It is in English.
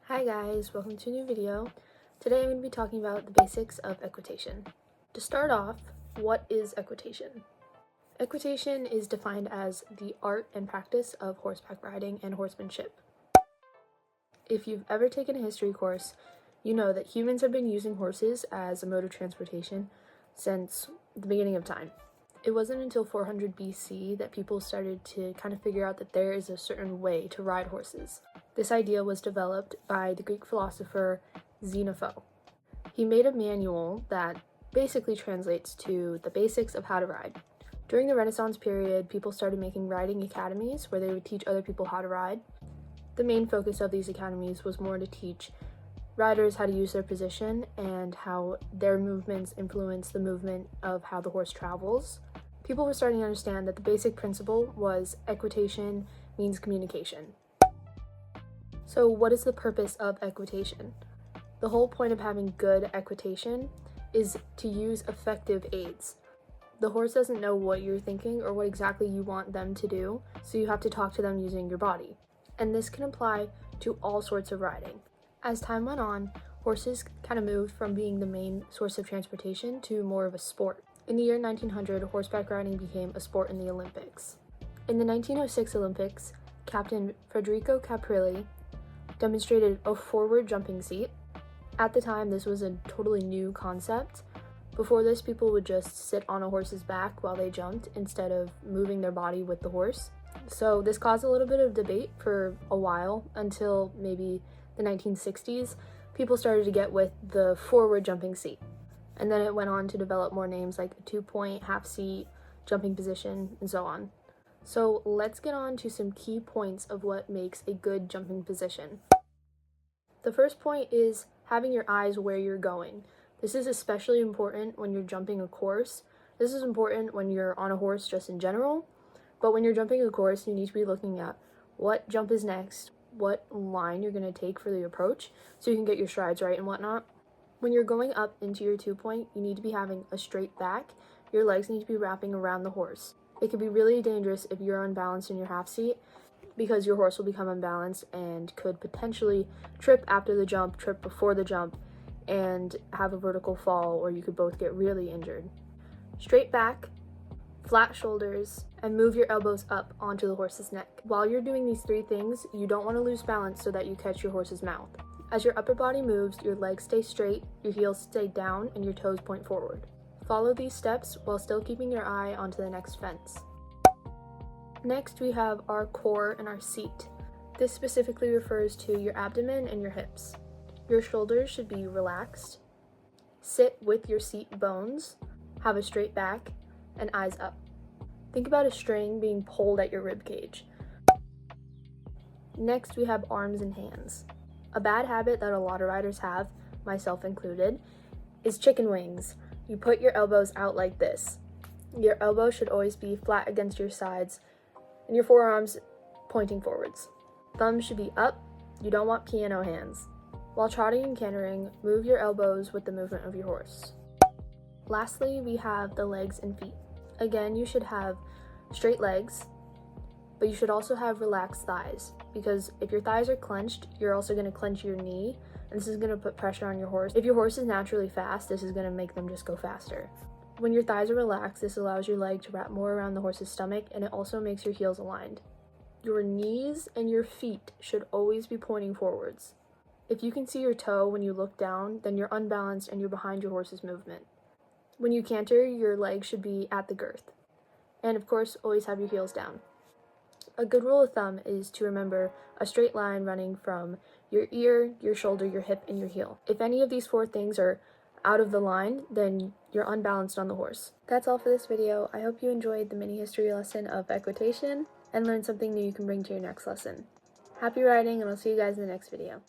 Hi guys, welcome to a new video. Today I'm going to be talking about the basics of equitation. To start off, what is equitation? Equitation is defined as the art and practice of horseback riding and horsemanship. If you've ever taken a history course, you know that humans have been using horses as a mode of transportation since the beginning of time. It wasn't until 400 BC that people started to kind of figure out that there is a certain way to ride horses. This idea was developed by the Greek philosopher Xenophon. He made a manual that basically translates to the basics of how to ride. During the Renaissance period, people started making riding academies where they would teach other people how to ride. The main focus of these academies was more to teach riders how to use their position and how their movements influence the movement of how the horse travels. People were starting to understand that the basic principle was equitation means communication. So what is the purpose of equitation? The whole point of having good equitation is to use effective aids. The horse doesn't know what you're thinking or what exactly you want them to do, so you have to talk to them using your body. And this can apply to all sorts of riding. As time went on, horses kind of moved from being the main source of transportation to more of a sport. In the year 1900, horseback riding became a sport in the Olympics. In the 1906 Olympics, Captain Federico Caprilli demonstrated a forward jumping seat. At the time, this was a totally new concept. Before this, people would just sit on a horse's back while they jumped instead of moving their body with the horse. So this caused a little bit of debate for a while until maybe the 1960s. People started to get with the forward jumping seat. And then it went on to develop more names like a 2-point, half seat, jumping position, and so on. So let's get on to some key points of what makes a good jumping position. The first point is having your eyes where you're going. This is especially important when you're jumping a course. This is important when you're on a horse just in general, but when you're jumping a course, you need to be looking at what jump is next, what line you're going to take for the approach, so you can get your strides right and whatnot. When you're going up into your 2-point, you need to be having a straight back. Your legs need to be wrapping around the horse. It could be really dangerous if you're unbalanced in your half seat because your horse will become unbalanced and could potentially trip after the jump, trip before the jump, and have a vertical fall, or you could both get really injured. Straight back, flat shoulders, and move your elbows up onto the horse's neck. While you're doing these 3 things, you don't want to lose balance so that you catch your horse's mouth. As your upper body moves, your legs stay straight, your heels stay down, and your toes point forward. Follow these steps while still keeping your eye onto the next fence. Next, we have our core and our seat. This specifically refers to your abdomen and your hips. Your shoulders should be relaxed. Sit with your seat bones, have a straight back, and eyes up. Think about a string being pulled at your rib cage. Next, we have arms and hands. A bad habit that a lot of riders have, myself included, is chicken wings. You put your elbows out like this. Your elbows should always be flat against your sides and your forearms pointing forwards. Thumbs should be up. You don't want piano hands. While trotting and cantering, move your elbows with the movement of your horse. Lastly, we have the legs and feet. Again, you should have straight legs, but you should also have relaxed thighs, because if your thighs are clenched, you're also going to clench your knee, and this is going to put pressure on your horse. If your horse is naturally fast, this is going to make them just go faster. When your thighs are relaxed, this allows your leg to wrap more around the horse's stomach, and it also makes your heels aligned. Your knees and your feet should always be pointing forwards. If you can see your toe when you look down, then you're unbalanced and you're behind your horse's movement. When you canter, your legs should be at the girth. And of course, always have your heels down. A good rule of thumb is to remember a straight line running from your ear, your shoulder, your hip, and your heel. If any of these 4 things are out of the line, then you're unbalanced on the horse. That's all for this video. I hope you enjoyed the mini history lesson of equitation and learned something new you can bring to your next lesson. Happy riding, and I'll see you guys in the next video.